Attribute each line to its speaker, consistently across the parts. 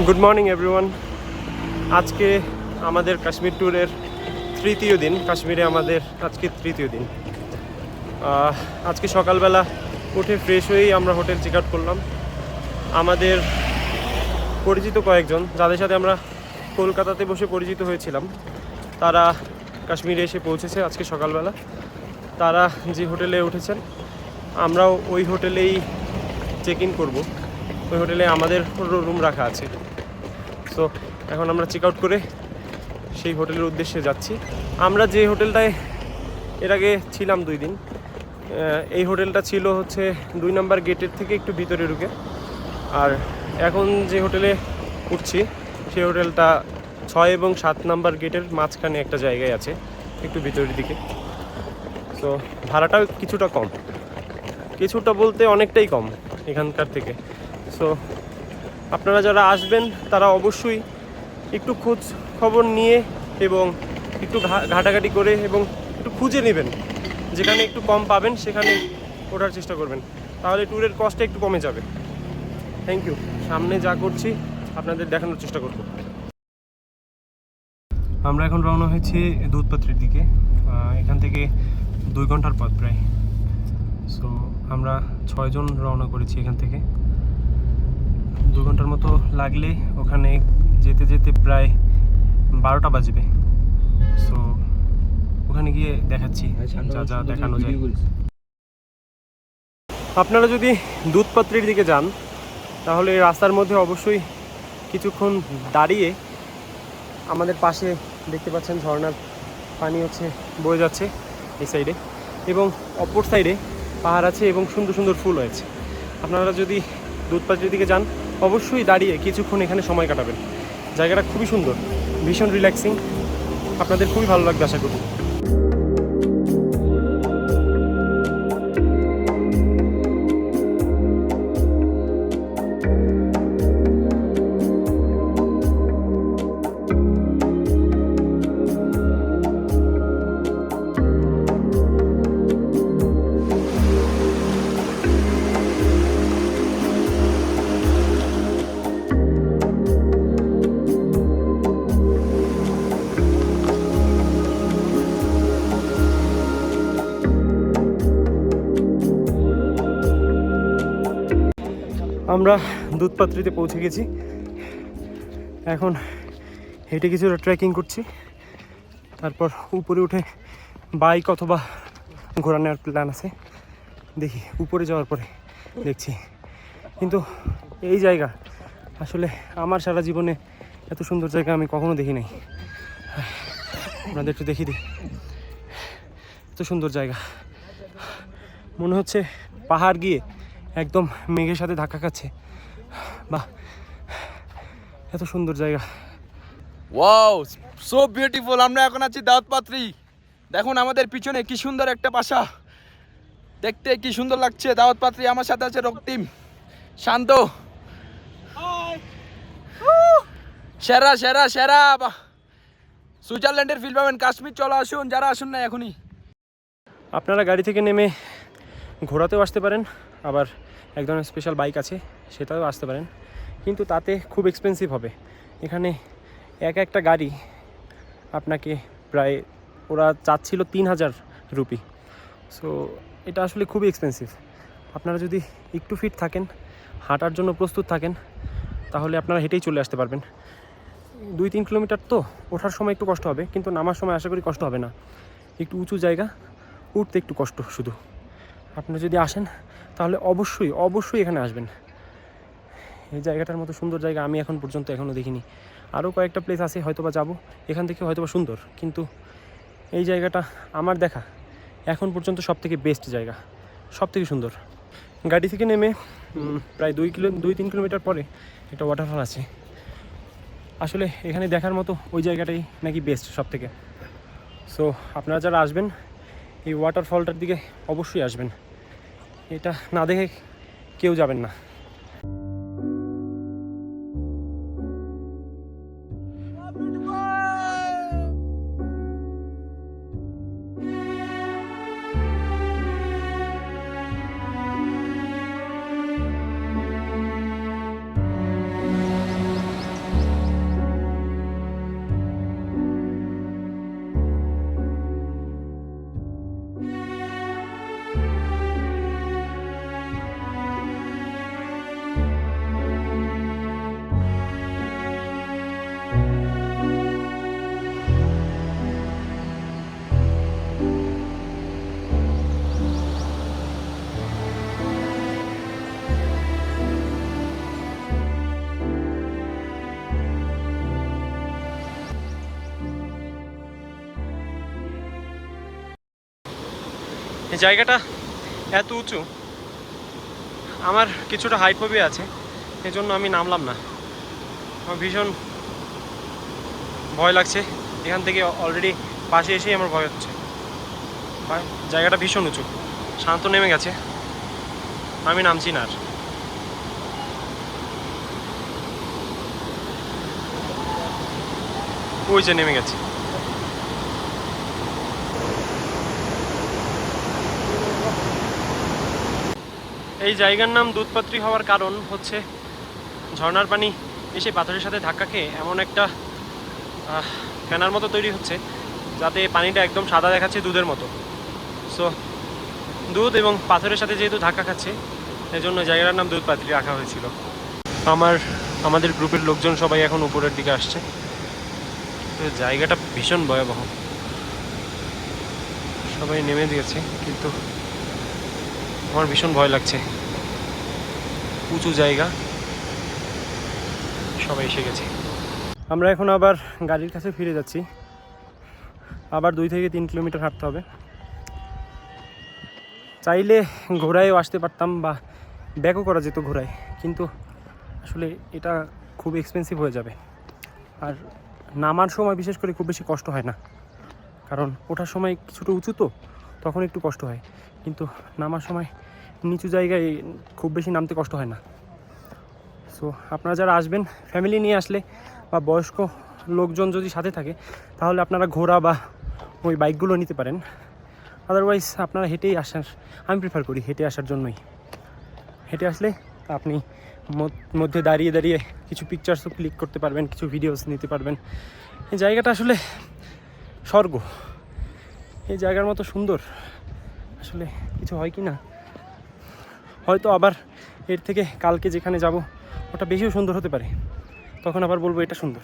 Speaker 1: Good morning everyone. আজকে আমাদের কাশ্মীর ট্যুরের তৃতীয় দিন। কাশ্মীরে আমাদের আজকে তৃতীয় দিন। আজকে সকালবেলা উঠে ফ্রেশ হয়েই আমরা হোটেল চেক আউট করলাম। আমাদের পরিচিত কয়েকজন, যাদের সাথে আমরা কলকাতাতে বসে পরিচিত হয়েছিলাম, তারা কাশ্মীরে এসে পৌঁছেছে আজকে সকালবেলা। তারা যে হোটেলে উঠেছেন, আমরাও ওই হোটেলেই চেক ইন করবো। ওই হোটেলে আমাদের রুম রাখা আছে। সো এখন আমরা চেক আউট করে সেই হোটেলের উদ্দেশ্যে যাচ্ছি। আমরা যে হোটেলটায় এর আগে ছিলাম 2 দিন, এই হোটেলটা ছিল হচ্ছে 2 নম্বর গেটের থেকে একটু ভিতরে ঢুকে। আর এখন যে হোটেলে উঠছি সেই হোটেলটা 6 এবং 7 নম্বর গেটের মাঝখানে একটা জায়গায় আছে, একটু ভিতরের দিকে। সো ভাড়াটাও কিছুটা কম, কিছুটা বলতে অনেকটাই কম এখানকার থেকে। সো আপনারা যারা আসবেন তারা অবশ্যই একটু খোঁজ খবর নিয়ে এবং একটু ঘাটাঘাটি করে এবং একটু খুঁজে নেবেন, যেখানে একটু কম পাবেন সেখানে ওঠার চেষ্টা করবেন, তাহলে ট্যুরের কস্টটা একটু কমে যাবে। Thank you. সামনে যা করছি আপনাদের দেখানোর চেষ্টা করব। আমরা এখন রওনা হয়েছি দুধপাত্রির দিকে। এখান থেকে 2 ঘন্টার পথ প্রায়। সো আমরা 6 জন রওনা করেছি এখান থেকে। 2 ঘন্টার মতো লাগলে ওখানে যেতে যেতে প্রায় 12টা বাজবে। সো ওখানে গিয়ে দেখাচ্ছি যা যা দেখানো যায়। আপনারা যদি দুধপাত্রির দিকে যান তাহলে রাস্তার মধ্যে অবশ্যই কিছুক্ষণ দাঁড়িয়ে, আমাদের পাশে দেখতে পাচ্ছেন ঝর্ণার পানি হচ্ছে বয়ে যাচ্ছে এই সাইডে, এবং অপর সাইডে পাহাড় আছে এবং সুন্দর সুন্দর ফুল হয়েছে। আপনারা যদি দুধপাত্রির দিকে যান অবশ্যই দাঁড়িয়ে কিছুক্ষণ এখানে সময় কাটাবেন। জায়গাটা খুবই সুন্দর, ভীষণ রিল্যাক্সিং, আপনাদের খুবই ভালো লাগবে আশা করি। আমরা দুধপাত্রিতে পৌঁছে গেছি। এখন হেঁটে কিছুটা ট্রেকিং করছি, তারপর উপরে উঠে বাইক অথবা ঘোরা নেওয়ার প্ল্যান আছে। দেখি উপরে যাওয়ার পরে দেখছি। কিন্তু এই জায়গা আসলে আমার সারা জীবনে এত সুন্দর জায়গা আমি কখনো দেখি নাই। আপনাদের একটু দেখি দিই, এত সুন্দর জায়গা। মনে হচ্ছে পাহাড় গিয়ে একদম মেঘের সাথে ধাক্কা খাচ্ছে। বাহ, এত সুন্দর জায়গা।
Speaker 2: Wow, so beautiful. আমরা এখন আছি দাউদপাত্রি। দেখুন আমাদের পিছনে কি সুন্দর একটা বাসা, দেখতে কি সুন্দর লাগছে। দাউদপাত্রি, আমার সাথে আছে রক্তিম, শান্ত। সেরা সেরা সেরা। সুইজারল্যান্ডের ফিল পাবেন। কাশ্মীর চলে আসুন, যারা আসুন না এখনই।
Speaker 1: আপনারা গাড়ি থেকে নেমে ঘোরাতেও আসতে পারেন, আবার এক ধরনের স্পেশাল বাইক আছে সেটাও আসতে পারেন, কিন্তু তাতে খুব এক্সপেন্সিভ হবে। এখানে একটা গাড়ি আপনাকে প্রায়, ওরা চাচ্ছিল 3000 রুপি। সো এটা আসলে খুবই এক্সপেন্সিভ। আপনারা যদি একটু ফিট থাকেন, হাঁটার জন্য প্রস্তুত থাকেন, তাহলে আপনারা হেঁটেই চলে আসতে পারবেন। 2-3 কিলোমিটার তো ওঠার সময় একটু কষ্ট হবে, কিন্তু নামার সময় আশা করি কষ্ট হবে না। একটু উঁচু জায়গা, উঠতে একটু কষ্ট শুধু। আপনারা যদি আসেন তাহলে অবশ্যই অবশ্যই এখানে আসবেন। এই জায়গাটার মতো সুন্দর জায়গা আমি এখন পর্যন্ত এখনও দেখিনি। আরও কয়েকটা প্লেস আছে, হয়তো বা যাবো, এখান থেকে হয়তো বা সুন্দর, কিন্তু এই জায়গাটা আমার দেখা এখন পর্যন্ত সবথেকে বেস্ট জায়গা, সবথেকে সুন্দর। গাড়ি থেকে নেমে প্রায় 2-3 কিলোমিটার পরে একটা ওয়াটারফল আছে। আসলে এখানে দেখার মতো ওই জায়গাটাই নাকি বেস্ট সবথেকে। সো আপনারা যারা আসবেন এই ওয়াটারফলটার দিকে অবশ্যই আসবেন, এটা না দেখে কেউ যাবেন না। জায়গাটা এত উঁচু, আমার কিছুটা হাইট ফোবিয়া আছে, এজন্য আমি নামলাম না। আমার ভীষণ ভয় লাগছে এখান থেকে, অলরেডি পাশে এসেই আমার ভয় হচ্ছে। জায়গাটা ভীষণ উঁচু। শান্ত নেমে গেছে, আমি নামছি না আর। ওই যে নেমে গেছে। এই জায়গার নাম দুধপাত্রী হওয়ার কারণ হচ্ছে ঝর্ণার পানি এসে পাথরের সাথে ধাক্কা খেয়ে এমন একটা ফেনার মতো তৈরি হচ্ছে যাতে পানিটা একদম সাদা দেখাচ্ছে, দুধের মতো। সো দুধ এবং পাথরের সাথে যেহেতু ধাক্কা খাচ্ছে, এই জন্য জায়গাটার নাম দুধপাত্রী রাখা হয়েছিল। আমাদের গ্রুপের লোকজন সবাই এখন উপরের দিকে আসছে। তো জায়গাটা ভীষণ ভয়াবহ, সবাই নেমে দিয়েছে, কিন্তু আমার ভীষণ ভয় লাগছে। উঁচু জায়গা, সবাই এসে গেছে। আমরা এখন আবার গাড়ির কাছে ফিরে যাচ্ছি। আবার 2 থেকে 3 কিলোমিটার হাঁটতে হবে। চাইলে ঘোড়ায়ও আসতে পারতাম বা ব্যাকও করা যেত ঘোড়ায়, কিন্তু আসলে এটা খুব এক্সপেন্সিভ হয়ে যাবে। আর নামার সময় বিশেষ করে খুব বেশি কষ্ট হয় না, কারণ ওঠার সময় কিছুটা উঁচু তো তখন একটু কষ্ট হয়, কিন্তু নামার সময় নিচু জায়গায় খুব বেশি নামতে কষ্ট হয় না। সো আপনারা যারা আসবেন ফ্যামিলি নিয়ে আসলে বা বয়স্ক লোকজন যদি সাথে থাকে, তাহলে আপনারা ঘোড়া বা ওই বাইকগুলো নিতে পারেন। আদারওয়াইজ আপনারা হেঁটেই আসার, আমি প্রেফার করি হেঁটে আসার জন্যই। হেঁটে আসলে আপনি মধ্যে দাঁড়িয়ে দাঁড়িয়ে কিছু পিকচার্সও ক্লিক করতে পারবেন, কিছু ভিডিওস নিতে পারবেন। এই জায়গাটা আসলে স্বর্গ। এই জায়গার মতো সুন্দর আসলে কিছু হয় কি না। হয়তো আবার এর থেকে কালকে যেখানে যাব ওটা বেশিও সুন্দর হতে পারে, তখন আবার বলবো এটা সুন্দর।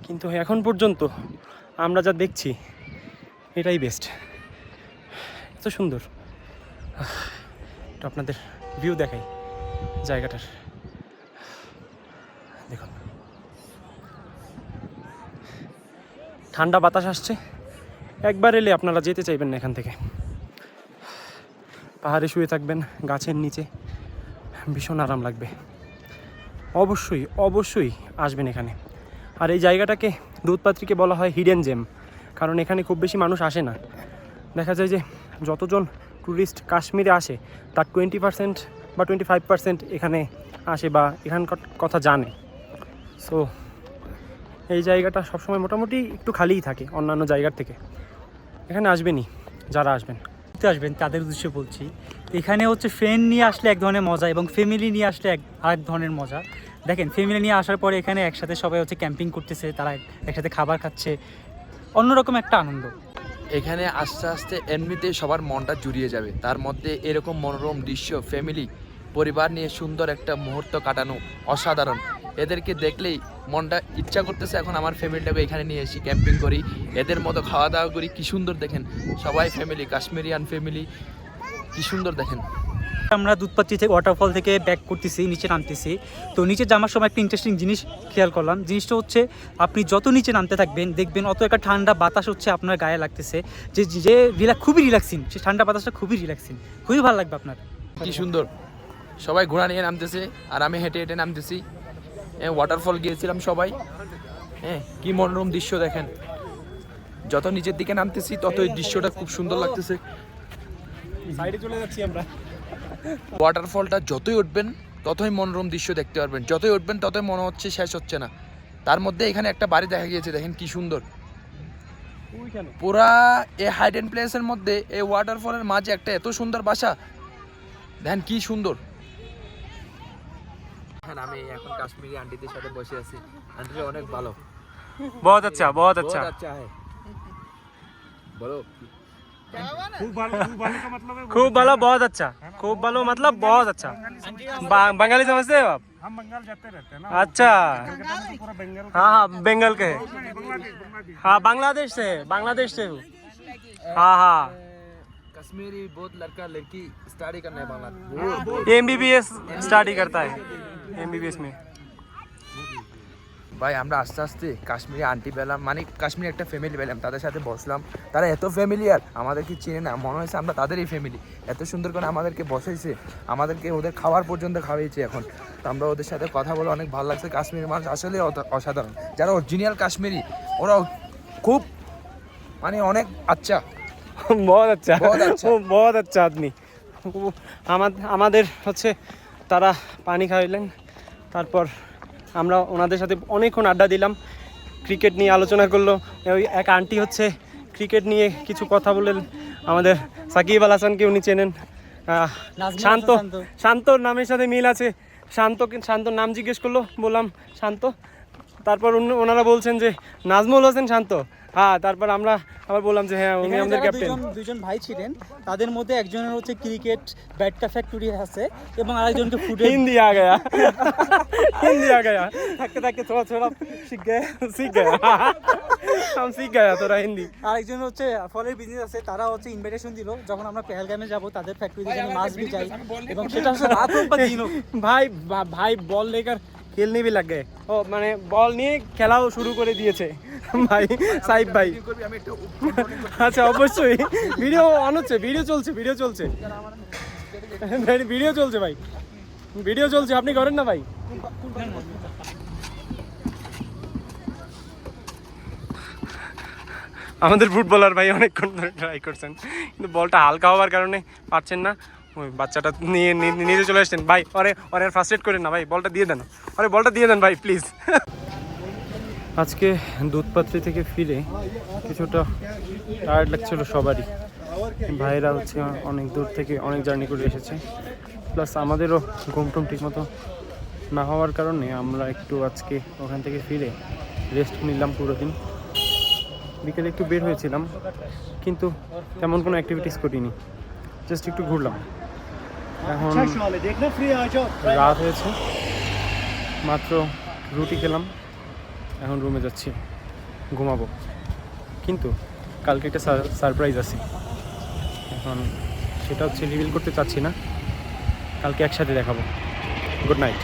Speaker 1: কিন্তু এখন পর্যন্ত আমরা যা দেখছি এটাই বেস্ট, এত সুন্দর। এটা আপনাদের ভিউ দেখাই জায়গাটার, দেখুন ঠান্ডা বাতাস আসছে। একবার এলে আপনারা যেতে চাইবেন না এখান থেকে। পাহাড়ে শুয়ে থাকবেন গাছের নিচে, ভীষণ আরাম লাগবে। অবশ্যই অবশ্যই আসবেন এখানে। আর এই জায়গাটাকে দুধপাত্রীকে বলা হয় হিডেন জেম, কারণ এখানে খুব বেশি মানুষ আসে না। দেখা যায় যে যতজন ট্যুরিস্ট কাশ্মীরে আসে তার 20% বা 25% এখানে আসে বা এখানকার কথা জানে। সো এই জায়গাটা সবসময় মোটামুটি একটু খালিই থাকে অন্যান্য জায়গার থেকে। এখানে আসবেনই যারা আসবেন।
Speaker 3: আসবেন তাদের উদ্দেশ্যে বলছি, এখানে হচ্ছে ফ্রেন্ড নিয়ে আসলে এক ধরনের মজা এবং ফ্যামিলি নিয়ে আসলে আরেক ধরনের মজা। দেখেন ফ্যামিলি নিয়ে আসার পরে এখানে একসাথে সবাই হচ্ছে ক্যাম্পিং করতেছে, তারা একসাথে খাবার খাচ্ছে, অন্যরকম একটা আনন্দ।
Speaker 2: এখানে আস্তে আস্তে এমনিতেই সবার মনটা জুড়িয়ে যাবে। তার মধ্যে এরকম মনোরম দৃশ্য, ফ্যামিলি পরিবার নিয়ে সুন্দর একটা মুহূর্ত কাটানো অসাধারণ। এদেরকে দেখলেই মনটা ইচ্ছা করতেছে এখন আমার ফ্যামিলিটাকে এখানে নিয়ে এসে ক্যাম্পিং করি, এদের মতো খাওয়া দাওয়া করি। কি সুন্দর দেখেন, সবাই ফ্যামিলি, কাশ্মীরিয়ান ফ্যামিলি, কি সুন্দর দেখেন।
Speaker 3: আমরা দুধপাত্রী থেকে ওয়াটারফল থেকে ব্যাক করতেছি, নিচে নামতেছি। তো নিচে যাওয়ার সময় একটা ইন্টারেস্টিং জিনিস খেয়াল করলাম। জিনিসটা হচ্ছে আপনি যত নিচে নামতে থাকবেন দেখবেন অত একটা ঠান্ডা বাতাস হচ্ছে আপনার গায়ে লাগতেছে, যে খুবই রিল্যাক্সিং। সেই ঠান্ডা বাতাসটা খুবই রিল্যাক্সিং, খুবই ভালো লাগবে আপনার।
Speaker 2: কি সুন্দর, সবাই ঘোড়া নিয়ে নামতেছে আর আমি হেঁটে হেঁটে নামতেছি। ওয়াটারফল গিয়েছিলাম সবাই। কি মনোরম দৃশ্য দেখেন, যত নিচের দিকে নামতেছি ততই দৃশ্যটা খুব সুন্দর লাগতেছে।
Speaker 1: সাইডে চলে যাচ্ছি আমরা।
Speaker 2: ওয়াটারফলটা যতই উঠবেন ততই মনোরম দৃশ্য দেখতে পারবেন, যতই উঠবেন ততই মনে হচ্ছে শেষ হচ্ছে না। তার মধ্যে এখানে একটা বাড়ি দেখা গিয়েছে, দেখেন কি সুন্দর। পুরা এই হাইডেন প্লেসের মধ্যে এই ওয়াটারফলের মাঝে একটা এত সুন্দর বাসা, দেখেন কি সুন্দর। আমি এখন কাশ্মীরি আন্টিদের সাথে বসে আছি, আন্টিরা অনেক ভালো।
Speaker 1: বহুত আচ্ছা, বহুত আচ্ছা।
Speaker 2: বলো
Speaker 1: खूब भालो, बहुत अच्छा। खूब भालो मतलब बहुत अच्छा। बंगाली समझते हो आप?
Speaker 4: हम बंगाल जाते रहते हैं ना।
Speaker 1: अच्छा,
Speaker 4: कलकत्ता में तो पूरा बंगाल
Speaker 1: हाँ हाँ बंगाल के है।
Speaker 4: बांग्लादेश
Speaker 1: हाँ बांग्लादेश से, बांग्लादेश से हूँ। हाँ हाँ
Speaker 2: कश्मीरी बहुत लड़का लड़की स्टडी करना है बांग्लादेश।
Speaker 1: ये MBBS स्टडी करता है, MBBS में।
Speaker 2: ভাই আমরা আস্তে আস্তে কাশ্মীরি আন্টি পেলাম, মানে কাশ্মীরি একটা ফ্যামিলি পেলাম, তাদের সাথে বসলাম। তারা এত ফ্যামিলিয়ার, আমাদেরকে চেনে না, মনে হয়েছে আমরা তাদেরই ফ্যামিলি। এত সুন্দর করে আমাদেরকে বসাইছে, আমাদেরকে ওদের খাওয়ার পর্যন্ত খাওয়াইছে এখন। তো আমরা ওদের সাথে কথা বলে অনেক ভালো লাগছে। কাশ্মীরের মানুষ আসলে অসাধারণ, যারা অরিজিনাল কাশ্মীরি ওরা খুব মানে অনেক আচ্ছা।
Speaker 1: বহুত আচ্ছা,
Speaker 2: বহুত আচ্ছা।
Speaker 1: ও বহুত আচ্ছা আদমি। আমাদের হচ্ছে তারা পানি খাওয়াইলেন, তারপর আমরা ওনাদের সাথে অনেকক্ষণ আড্ডা দিলাম, ক্রিকেট নিয়ে আলোচনা করলো। ওই এক আন্টি হচ্ছে ক্রিকেট নিয়ে কিছু কথা বললেন। আমাদের সাকিব আল হাসানকে উনি চেনেন। শান্ত, শান্তর নামের সাথে মিল আছে। শান্তর নাম জিজ্ঞেস করলো, বললাম শান্ত। তারপর ওনারা বলছেন যে নাজমুল হোসেন শান্ত। হ্যাঁ, তারপর আমরা আবার বললাম যে হ্যাঁ উনি আমাদের ক্যাপ্টেন।
Speaker 3: দুজন ভাই ছিলেন, তাদের মধ্যে একজনের হচ্ছে ক্রিকেট ব্যাট কা ফ্যাক্টরি আছে এবং আরেকজনকে ফুডের
Speaker 1: হিন্দি আ গয়া, হিন্দি আ গয়া, থাকতে থাকতে থোড়া থোড়া শিখ গয়া हम सीख गया थोड़ा हिंदी।
Speaker 3: আরেকজন হচ্ছে ফলের বিজনেস আছে, তারা হচ্ছে ইনভাইটেশন দিল যখন আমরা পেহেলগামে যাব তাদের ফ্যাক্টরিতে যেন মাছ भी যাই, এবং সেটা হচ্ছে রাত হোক বা দিন হোক।
Speaker 1: भाई बॉल लेकर खेलने भी लग गए। ও মানে বল নিয়ে খেলাও শুরু করে দিয়েছে ভাই সাইব ভাই। আচ্ছা অবশ্যই ভিডিও অন হচ্ছে, ভিডিও চলছে ভাই, ভিডিও চলছে, আপনি করেন না ভাই। আমাদের ফুটবলার ভাই অনেকক্ষণ ধরে ট্রাই করছেন, কিন্তু বলটা হালকা হওয়ার কারণে পারছেন না। ওই বাচ্চাটা নিয়ে নিজে চলে আসছেন ভাই। ওরে ফার্স্ট করেন না ভাই, বলটা দিয়ে দেন, বলটা দিয়ে দেন ভাই প্লিজ। আজকে দুধপাত্রি থেকে ফিরে কিছুটা টায়ার্ড লাগছিল সবারই। ভাইরা হচ্ছে অনেক দূর থেকে অনেক জার্নি করে এসেছে, প্লাস আমাদেরও ঘুমটুম ঠিকমতো না হওয়ার কারণে আমরা একটু আজকে ওখান থেকে ফিরে রেস্ট নিলাম পুরো দিন। বিকেলে একটু বের হয়েছিলাম, কিন্তু তেমন কোনো অ্যাক্টিভিটিস করিনি, জাস্ট একটু ঘুরলাম। এখন রাত হয়েছে, মাত্র রুটি খেলাম, এখন রুমে যাচ্ছি, ঘুমাবো। কিন্তু কালকে একটা সারপ্রাইজ আছে, এখন সেটা হচ্ছে রিভিল করতে চাচ্ছি না, কালকে একসাথে দেখাবো। Good night.